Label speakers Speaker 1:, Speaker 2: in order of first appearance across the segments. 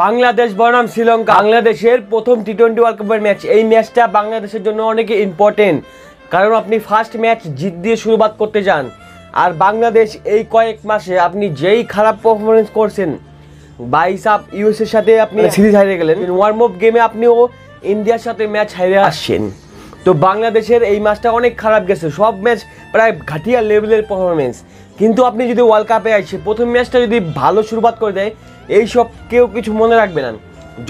Speaker 1: বাংলাদেশ বনাম শ্রীলঙ্কা, বাংলাদেশের প্রথম টি-20 ওয়ার্ল্ড কাপের ম্যাচ। এই ম্যাচটা বাংলাদেশের জন্য অনেক ইম্পর্টেন্ট, কারণ আপনি ফার্স্ট ম্যাচ জিত দিয়ে শুরুবাত করতে যান। আর বাংলাদেশ এই কয়েক মাসে আপনি যেই খারাপ পারফরমেন্স করছেন, 22 ইউএসের সাথে আপনি সিরিজ হারিয়ে গেলেন, ওয়ার্ম আপ গেমে আপনিও ইন্ডিয়ার সাথে ম্যাচ হারিয়ে আসছেন। তো বাংলাদেশের এই ম্যাচটা অনেক খারাপ গেছে, সব ম্যাচ প্রায় ঘাটিয়া লেভেলের পারফরমেন্স। কিন্তু আপনি যদি ওয়ার্ল্ড কাপে আসে প্রথম ম্যাচটা যদি ভালো শুরুবাত করে দেয়, এইসব কেউ কিছু মনে রাখবে না।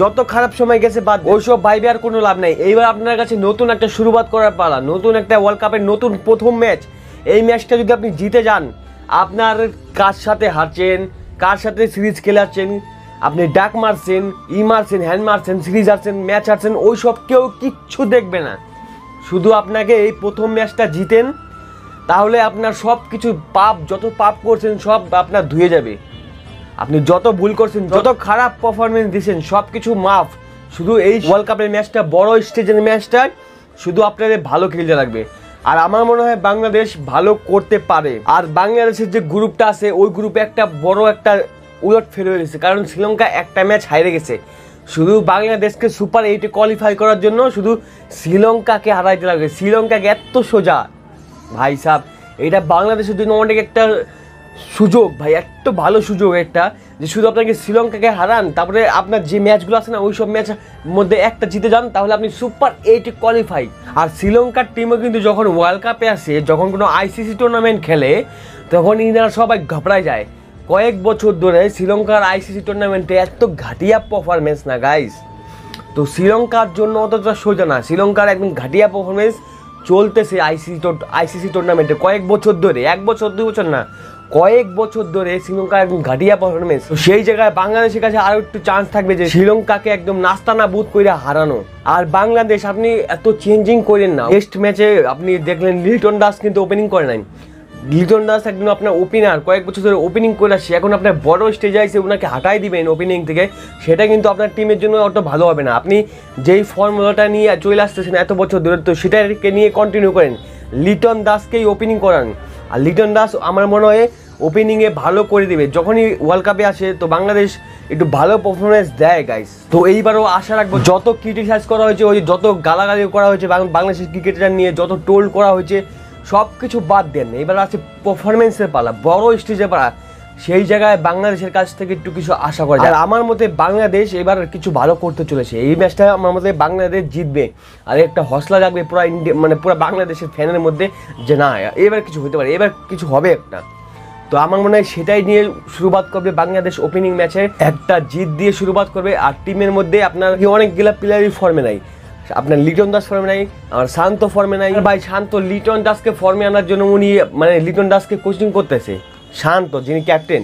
Speaker 1: যত খারাপ সময় গেছে বাদ, ওইসব ভাইবে আর কোনো লাভ নাই। এইবার আপনার কাছে নতুন একটা শুরুবাত করার পালা, নতুন একটা ওয়ার্ল্ড কাপের নতুন প্রথম ম্যাচ। এই ম্যাচটা যদি আপনি জিতে যান, আপনার কার সাথে হারছেন, কার সাথে সিরিজ খেলাচ্ছেন, আপনি ডাক মারছেন, মারছেন, হ্যান্ড মারছেন, সিরিজ হারছেন, ম্যাচ হারছেন, ওইসব কেউ কিচ্ছু দেখবে না। শুধু আপনাকে এই প্রথম ম্যাচটা জিতেন, তাহলে আপনার সব কিছু পাপ, যত পাপ করছেন সব আপনার ধুয়ে যাবে। আপনি যত ভুল করছেন, যত খারাপ পারফরমেন্স দিয়েছেন, সব কিছু মাফ। শুধু এই ওয়ার্ল্ড কাপের ম্যাচটা, বড় স্টেজের ম্যাচটা শুধু আপনাদের ভালো খেলতে লাগবে। আর আমার মনে হয় বাংলাদেশ ভালো করতে পারে। আর বাংলাদেশের যে গ্রুপটা আছে, ওই গ্রুপে একটা বড় একটা উলট ফের হয়ে গেছে, কারণ শ্রীলঙ্কা একটা ম্যাচ হারিয়ে গেছে। শুধু বাংলাদেশকে সুপার 8-এ কোয়ালিফাই করার জন্য শুধু শ্রীলঙ্কাকে হারাইতে লাগবে। শ্রীলঙ্কাকে এত সোজা ভাই সাহেব, এটা বাংলাদেশের জন্য অনেক একটা সুযোগ ভাই, এত ভালো সুযোগ একটা, যে শুধু আপনাকে শ্রীলঙ্কাকে হারান, তারপরে আপনার যে ম্যাচগুলো আছে না, ওই সব ম্যাচের মধ্যে একটা জিতে যান, তাহলে আপনি সুপার 8-এ কোয়ালিফাই। আর শ্রীলঙ্কার টিমও কিন্তু যখন ওয়ার্ল্ড কাপে আসে, যখন কোনো আইসিসি টুর্নামেন্ট খেলে, তখন ইনারা সবাই ঘাবড়ায় যায়। কয়েক বছর ধরে শ্রীলঙ্কার আইসিসি টুর্নামেন্টে এত ঘাটিয়া পারফরমেন্স না গাইস। তো শ্রীলঙ্কার জন্য অতটা সোজা না, শ্রীলঙ্কার একদম ঘাটিয়া পারফরমেন্স চলতেছে আইসিসি টুর্নামেন্টে কয়েক বছর ধরে, 1 বছর 2 বছর না, কয়েক বছর ধরে শ্রীলঙ্কার একদম ঘাটিয়া পারফরমেন্স। তো সেই জায়গায় বাংলাদেশের কাছে আরও একটু চান্স থাকবে যে শ্রীলঙ্কাকে একদম নাস্তানা বুথ করে হারানো। আর বাংলাদেশ আপনি এত চেঞ্জিং করেন না। টেস্ট ম্যাচে আপনি দেখলেন লিটন দাস কিন্তু ওপেনিং করে নাই। লিটন দাস একদম আপনার ওপেনার, কয়েক বছর ধরে ওপেনিং করে আসছে, এখন আপনার বড় স্টেজে আসে ওনাকে হাঁটাই দিবেন ওপেনিং থেকে, সেটা কিন্তু আপনার টিমের জন্য অত ভালো হবে না। আপনি যেই ফর্মুলাটা নিয়ে চলে আসতেছেন এত বছর ধরে, তো সেটাকে নিয়ে কন্টিনিউ করেন, লিটন দাসকেই ওপেনিং করান। আর লিটন দাস আমার মনে হয় ওপেনিংয়ে ভালো করে দেবে। যখনই ওয়ার্ল্ড কাপে আসে তো বাংলাদেশ একটু ভালো পারফরমেন্স দেয় গাইস। তো এইবারও আশা রাখবো, যত ক্রিটিসাইজ করা হয়েছে, ওই যত গালাগালি করা হয়েছে বাংলাদেশের ক্রিকেটার নিয়ে, যত টোল করা হয়েছে, সব কিছু বাদ দেন। এবার আছে পারফরমেন্সের পালা, বড় স্টেজে পালা। সেই জায়গায় বাংলাদেশের কাছ থেকে একটু কিছু আশা করা যায়। আর আমার মতে বাংলাদেশ এবার কিছু ভালো করতে চলেছে। এই ম্যাচটা আমার মতে বাংলাদেশ জিতবে। আর একটা হসলা জাগবে পুরো ইন্ডিয়া, মানে পুরো বাংলাদেশের ফ্যানের মধ্যে, যে না এবার কিছু হতে পারে, এবার কিছু হবে একটা। তো আমার মনে হয় সেটাই নিয়ে শুরুবাত করবে বাংলাদেশ। ওপেনিং ম্যাচে একটা জিত দিয়ে শুরুবাত করবে। আর টিমের মধ্যে আপনার অনেকগুলা প্লেয়ারই ফর্মে নাই, আপনার লিটন দাস ফর্মে নাই, আর শান্ত ফর্মে নাই। ভাই শান্ত লিটন দাসকে ফর্মে আনার জন্য উনি মানে লিটন দাসকে কোচিং করতেছে, শান্ত যিনি ক্যাপ্টেন।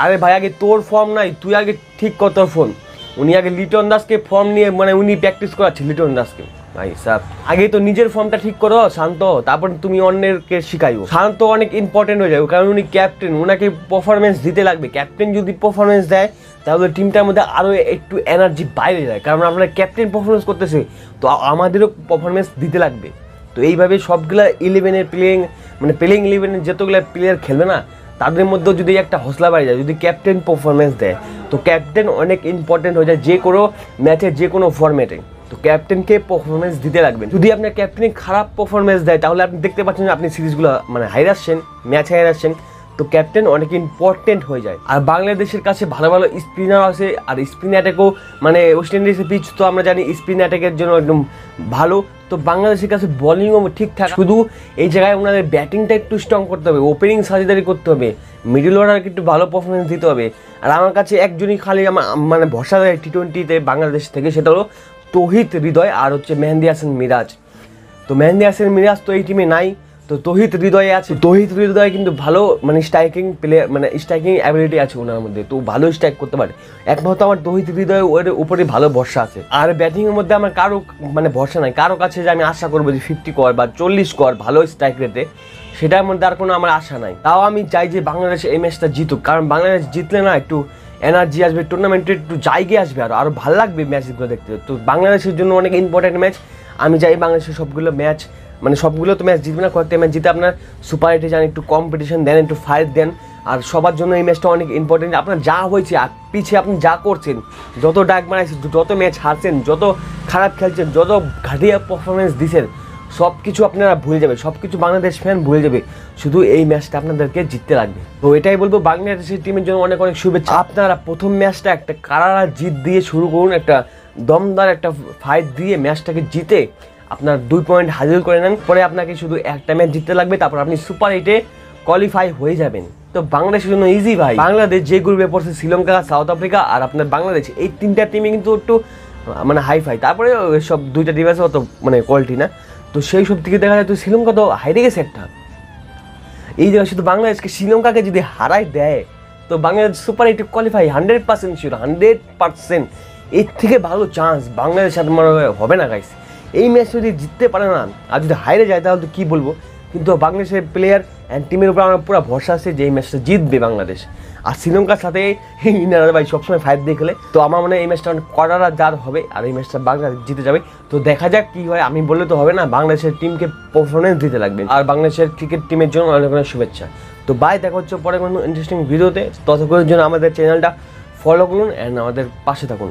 Speaker 1: আরে ভাই আগে তোর ফর্ম নাই, তুই আগে ঠিক কর তোর ফর্ম। উনি আগে লিটন দাসকে ফর্ম নিয়ে মানে উনি প্র্যাকটিস করাচ্ছে লিটন দাসকে। ভাই সাহেব আগে তো নিজের ফর্মটা ঠিক করো শান্ত, তারপর তুমি অন্যকে শিখাইও। শান্ত অনেক ইম্পর্টেন্ট হয়ে যাবে, কারণ উনি ক্যাপ্টেন, ওনাকে পারফরমেন্স দিতে লাগবে। ক্যাপ্টেন যদি পারফরমেন্স দেয়, তাহলে টিমটার মধ্যে আরও একটু এনার্জি বাইরে যায়, কারণ আমরা ক্যাপ্টেন পারফরমেন্স করতেছে, তো আমাদেরও পারফরমেন্স দিতে লাগবে। তো এইভাবে সবগুলা 11-এর প্লেইং 11-এর যতগুলো প্লেয়ার খেলবে না, তাদের মধ্যেও যদি একটা হসলা বাড়ি যায়, যদি ক্যাপ্টেন পারফরমেন্স দেয়, তো ক্যাপ্টেন অনেক ইম্পর্টেন্ট হয়ে যায় যে কোনো ম্যাচে, যে কোনো ফরম্যাটে। তো ক্যাপ্টেনকে পারফরমেন্স দিতে লাগবেন। যদি আপনার ক্যাপ্টেন খারাপ পারফরমেন্স দেয়, তাহলে আপনি দেখতে পাচ্ছেন যে আপনি সিরিজগুলো মানে হারিয়ে আসছেন, ম্যাচ হারিয়ে আসছেন। তো ক্যাপ্টেন অনেক ইম্পর্টেন্ট হয়ে যায়। আর বাংলাদেশের কাছে ভালো ভালো স্পিনার আছে, আর স্পিন অ্যাটাকও মানে ওয়েস্ট ইন্ডিজের পিচ তো আমরা জানি স্পিন অ্যাটাকের জন্য একদম ভালো। তো বাংলাদেশের কাছে বোলিংও ঠিকঠাক, শুধু এই জায়গায় ওনাদের ব্যাটিংটা একটু স্ট্রং করতে হবে, ওপেনিং সার্জারি করতে হবে, মিডল অর্ডারকে একটু ভালো পারফরমেন্স দিতে হবে। আর আমার কাছে একজনই খালি আমার মানে ভরসা দেয় টি-20-তে বাংলাদেশ থেকে, সেটা হলো তৌহিদ হৃদয় আর হচ্ছে মেহেদি হাসান মিরাজ। তো মেহেদি হাসান মিরাজ তো এই টিমে নাই, তো তৌহিদ হৃদয়ে আছে। তৌহিদ হৃদয় কিন্তু ভালো মানে স্ট্রাইকিং প্লেয়ার, মানে স্ট্রাইকিং অ্যাবিলিটি আছে ওনার মধ্যে, তো ভালো স্ট্রাইক করতে পারে। একমাত্র আমার তৌহিদ হৃদয় ওর উপরে ভালো ভরসা আছে। আর ব্যাটিংয়ের মধ্যে আমার কারো মানে ভরসা নাই, কারো কাছে যে আমি আশা করবো যে 50 কর বা 40 কর ভালো স্ট্রাইক রেটে, সেটার মধ্যে আর কোনো আমার আশা নাই। তাও আমি চাই যে বাংলাদেশ এই ম্যাচটা জিতুক, কারণ বাংলাদেশ জিতলে না একটু এনার্জি আসবে, টুর্নামেন্টে একটু জায়গায় আসবে, আরও ভালো লাগবে ম্যাচগুলো দেখতে। তো বাংলাদেশের জন্য অনেক ইম্পর্টেন্ট ম্যাচ। আমি চাই বাংলাদেশের সবগুলো ম্যাচ, মানে সবগুলো তো ম্যাচ জিতবে না, কয়েকটা ম্যাচ জিতে আপনার সুপার 8-এ যান, একটু কম্পিটিশন দেন, একটু ফাইট দেন। আর সবার জন্য এই ম্যাচটা অনেক ইম্পর্টেন্ট। আপনার যা হয়েছে আর পিছিয়ে আপনি যা করছেন, যত ডাক বানাইছেন, যত ম্যাচ হারছেন, যত খারাপ খেলছেন, যত ঘাটিয়া পারফরমেন্স দিচ্ছেন, সব কিছু আপনারা ভুলে যাবে, সব কিছু বাংলাদেশ ফ্যান ভুলে যাবে। শুধু এই ম্যাচটা আপনাদেরকে জিততে লাগবে। তো এটাই বলবো বাংলাদেশের টিমের জন্য অনেক অনেক শুভেচ্ছা। আপনারা প্রথম ম্যাচটা একটা কারারা জিত দিয়ে শুরু করুন, একটা দমদার একটা ফাইট দিয়ে ম্যাচটাকে জিতে আপনার 2 পয়েন্ট হাজির করে নেন। পরে আপনাকে শুধু একটা ম্যাচ জিততে লাগবে, তারপর আপনি সুপার 8-এ কোয়ালিফাই হয়ে যাবেন। তো বাংলাদেশের জন্য ইজি ভাই। বাংলাদেশ যে গ্রুপে পড়ছে শ্রীলঙ্কা, সাউথ আফ্রিকা আর আপনার বাংলাদেশ, এই 3টা টিমে কিন্তু একটু মানে হাইফাই। তারপরে সব 2টা টিম আছে অত মানে কোয়ালিটি না। তো সেই সব থেকে দেখা যায় তো শ্রীলঙ্কা তো হারিয়ে গেছে একটা। এই জায়গায় শুধু বাংলাদেশকে শ্রীলঙ্কাকে যদি হারাই দেয় তো বাংলাদেশ সুপার 8-এ কোয়ালিফাই 100% শিওর, 100%। এর থেকে ভালো চান্স বাংলাদেশ আর মনে হবে না গাইস। এই ম্যাচ যদি জিততে পারে না আর যদি হাইরে যায় তাহলে তো কী বলবো। কিন্তু বাংলাদেশের প্লেয়ার অ্যান্ড টিমের উপর আমার পুরো ভরসা আছে যে এই ম্যাচটা জিতবে বাংলাদেশ। আর শ্রীলঙ্কার সাথে ইনারা ভাই সবসময় ফাইট দিয়ে খেলে। তো আমার মনে হয় এই ম্যাচটা অনেক কড়ারা জার হবে আর এই ম্যাচটা বাংলাদেশ জিতে যাবে। তো দেখা যাক কী হয়। আমি বললে তো হবে না, বাংলাদেশের টিমকে পারফরমেন্স দিতে লাগবে। আর বাংলাদেশের ক্রিকেট টিমের জন্য অনেক অনেক শুভেচ্ছা। তো বাই, দেখা হচ্ছে পরে কোনো ইন্টারেস্টিং ভিডিওতে। ততক্ষণের জন্য আমাদের চ্যানেলটা ফলো করুন অ্যান্ড আমাদের পাশে থাকুন।